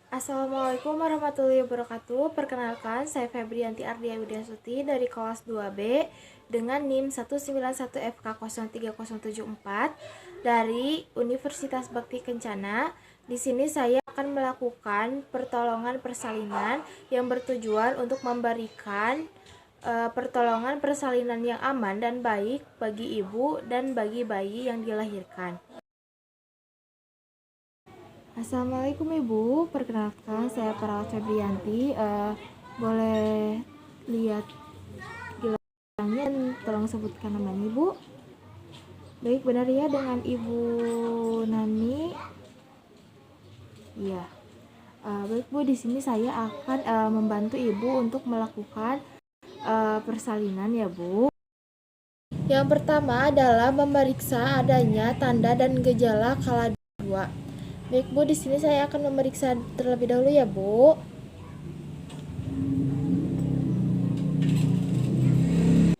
Assalamualaikum warahmatullahi wabarakatuh. Perkenalkan, saya Febrianti Ardia Widyasuti dari kelas 2B dengan NIM 191FK03074 dari Universitas Bakti Kencana. Di sini saya akan melakukan pertolongan persalinan yang bertujuan untuk memberikan pertolongan persalinan yang aman dan baik bagi ibu dan bagi bayi yang dilahirkan. Assalamualaikum Ibu, perkenalkan saya Perawat Febrianti. Boleh lihat gelarnya dan tolong sebutkan namanya Ibu. Baik, benar ya dengan Ibu Nani. Iya. Baik Bu, di sini saya akan membantu Ibu untuk melakukan persalinan ya Bu. Yang pertama adalah memeriksa adanya tanda dan gejala kala 2. Baik Bu, di sini saya akan memeriksa terlebih dahulu ya Bu.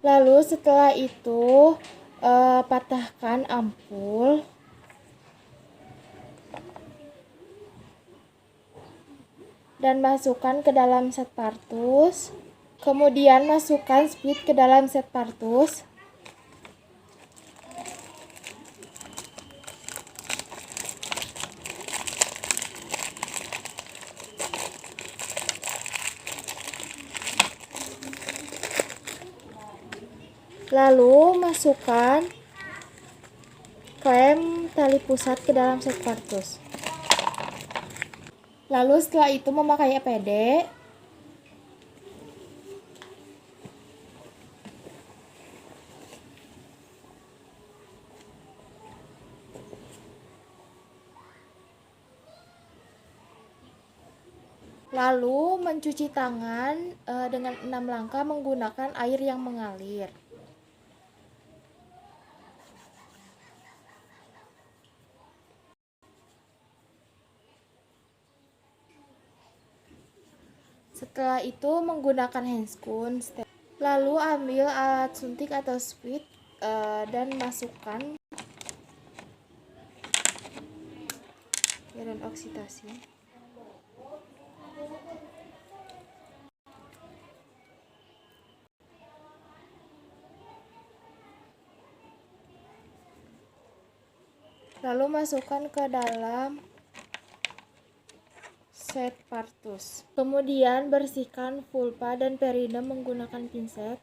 Lalu setelah itu patahkan ampul. Dan masukkan ke dalam set partus. Kemudian masukkan speed ke dalam set partus. Lalu masukkan klem tali pusat ke dalam set partus. Lalu setelah itu memakai APD. Lalu mencuci tangan dengan 6 langkah menggunakan air yang mengalir. Setelah itu menggunakan handscoon. Lalu ambil alat suntik atau speed dan masukkan cairan oksitasi. Lalu masukkan ke dalam set partus. Kemudian bersihkan vulva dan perineum menggunakan pinset.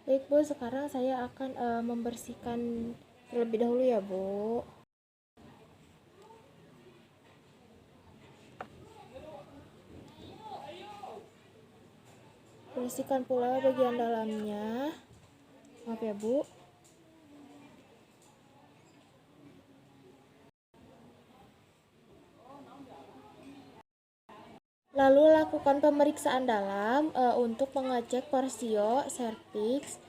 Baik Bu, sekarang saya akan membersihkan terlebih dahulu ya Bu. Bersihkan pula bagian dalamnya. Maaf ya Bu. Lalu lakukan pemeriksaan dalam untuk mengecek porsio, serviks,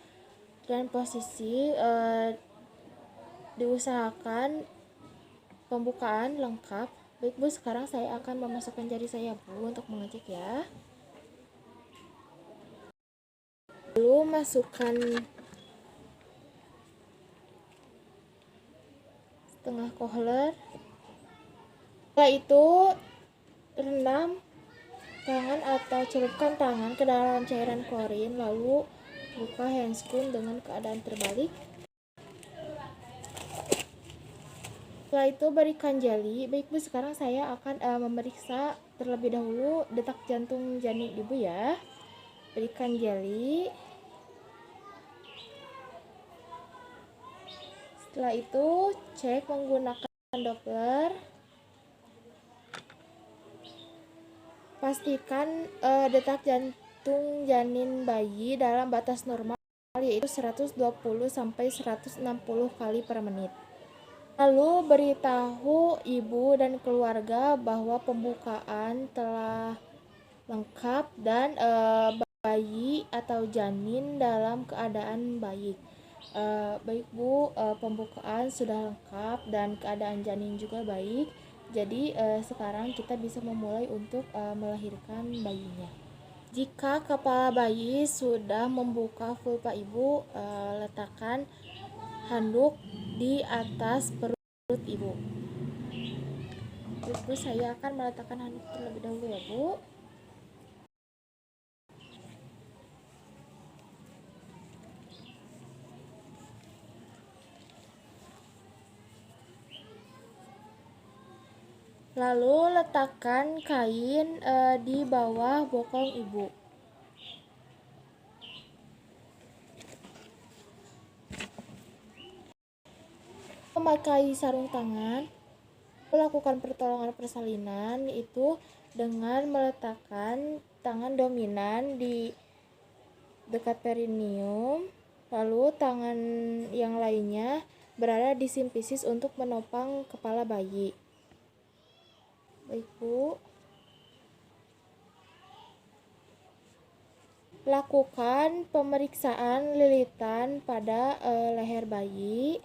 dan posisi. Diusahakan pembukaan lengkap. Baik Bu, sekarang saya akan memasukkan jari saya Bu untuk mengecek ya. Lalu masukkan setengah kohler. Setelah itu rendam tangan atau celupkan tangan ke dalam cairan klorin, lalu buka handscoon dengan keadaan terbalik. Setelah itu berikan jeli. Baik Bu, sekarang saya akan memeriksa terlebih dahulu detak jantung janin Ibu ya. Berikan jeli. Setelah itu cek menggunakan Doppler. Pastikan detak jantung janin bayi dalam batas normal, yaitu 120 sampai 160 kali per menit. Lalu beritahu ibu dan keluarga bahwa pembukaan telah lengkap dan bayi atau janin dalam keadaan baik. Baik Bu, pembukaan sudah lengkap dan keadaan janin juga baik. Jadi sekarang kita bisa memulai untuk melahirkan bayinya. Jika kepala bayi sudah membuka vulva ibu, letakkan handuk di atas perut ibu. Ibu, saya akan meletakkan handuk terlebih dahulu ya Bu. Lalu letakkan kain di bawah bokong ibu. Memakai sarung tangan, lakukan pertolongan persalinan, yaitu dengan meletakkan tangan dominan di dekat perineum, lalu tangan yang lainnya berada di simfisis untuk menopang kepala bayi. Baik Bu. Lakukan pemeriksaan lilitan pada leher bayi.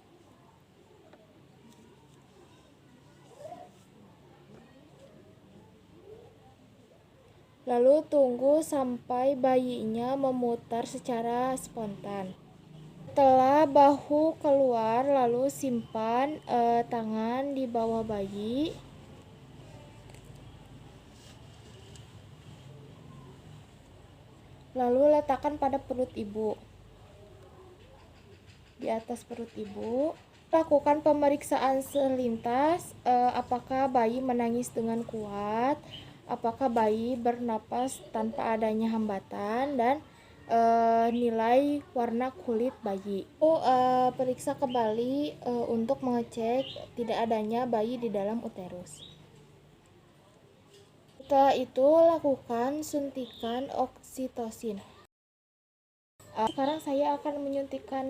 Lalu tunggu sampai bayinya memutar secara spontan. Setelah bahu keluar, lalu simpan tangan di bawah bayi. Lalu letakkan pada perut ibu. Di atas perut ibu. Lakukan pemeriksaan selintas, apakah bayi menangis dengan kuat, apakah bayi bernapas tanpa adanya hambatan, dan nilai warna kulit bayi. Periksa kembali untuk mengecek tidak adanya bayi di dalam uterus. Setelah itu lakukan suntikan oksitosin. Sekarang saya akan menyuntikkan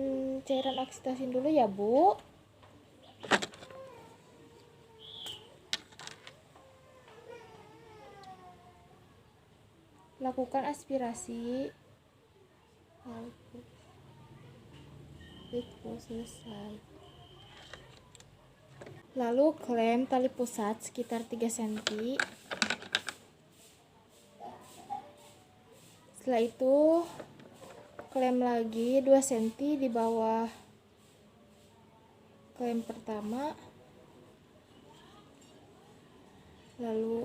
cairan oksitosin dulu ya Bu. Lakukan aspirasi. Itu selesai. Lalu klem tali pusat sekitar 3 cm. Setelah itu klem lagi 2 cm di bawah klem pertama. Lalu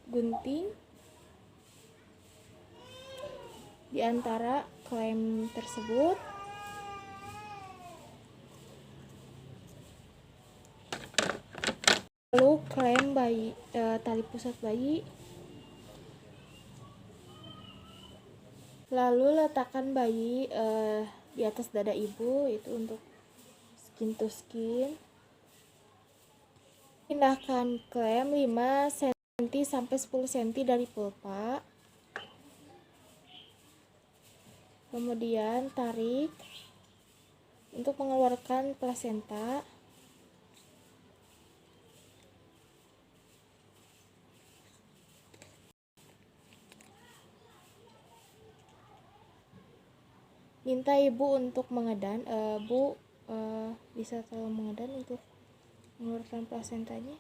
gunting di antara klem tersebut. Lalu klem bayi, tali pusat bayi. Lalu letakkan bayi di atas dada ibu, itu untuk skin to skin. Pindahkan klem 5 cm sampai 10 cm dari pulpa. Kemudian tarik untuk mengeluarkan plasenta. Minta ibu untuk mengedan. Bu, bisa tolong mengedan untuk mengeluarkan plasentanya.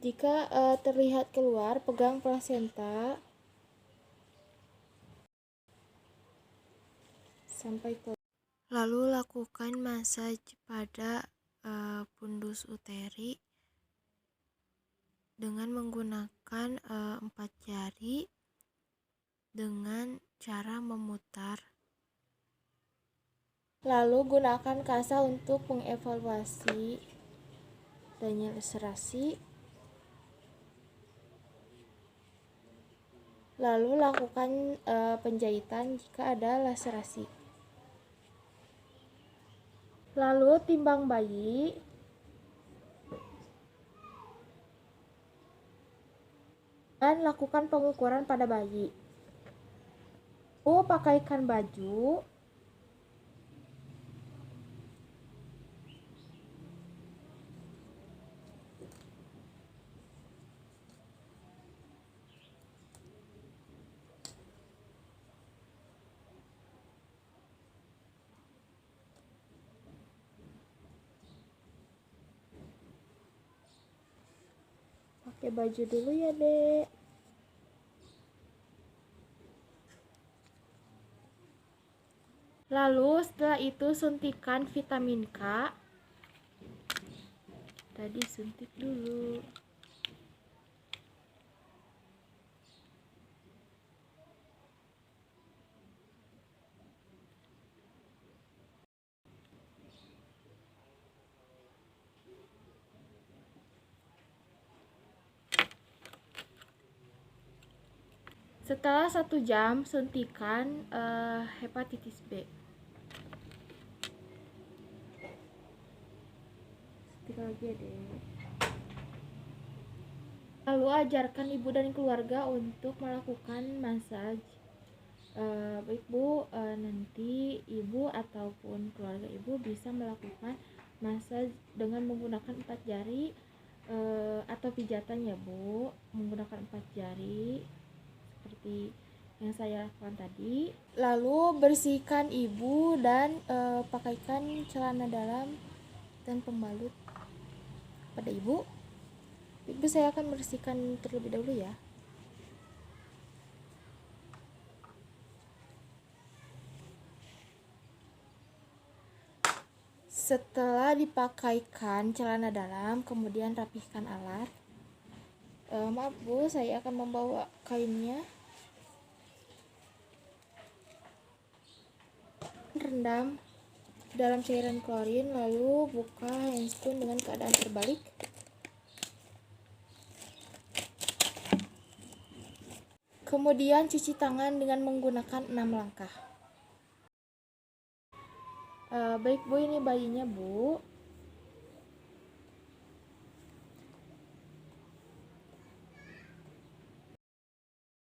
Jika terlihat keluar, pegang plasenta sampai keluar. Lalu lakukan massage pada fundus uteri dengan menggunakan 4 jari dengan cara memutar. Lalu gunakan kasa untuk mengevaluasi adanya laserasi. Lalu lakukan penjahitan jika ada laserasi. Lalu timbang bayi. Dan lakukan pengukuran pada bayi. Pakaikan baju. Ya baju dulu ya, Dek. Lalu setelah itu suntikan vitamin K. Tadi suntik dulu. Setelah 1 jam suntikan hepatitis B. Suntikan lagi ya, Dek. Lalu ajarkan ibu dan keluarga untuk melakukan massage. Baik Bu, nanti ibu ataupun keluarga ibu bisa melakukan massage dengan menggunakan 4 jari atau pijatan ya Bu, menggunakan 4 jari seperti yang saya lakukan tadi. Lalu bersihkan ibu dan pakaikan celana dalam dan pembalut pada ibu. Ibu, saya akan bersihkan terlebih dahulu ya. Setelah dipakaikan celana dalam, kemudian rapihkan alat. Maaf Bu, saya akan membawa kainnya. Rendam dalam cairan klorin, lalu buka handscoon dengan keadaan terbalik. Kemudian cuci tangan dengan menggunakan 6 langkah. Baik Bu, ini bayinya Bu.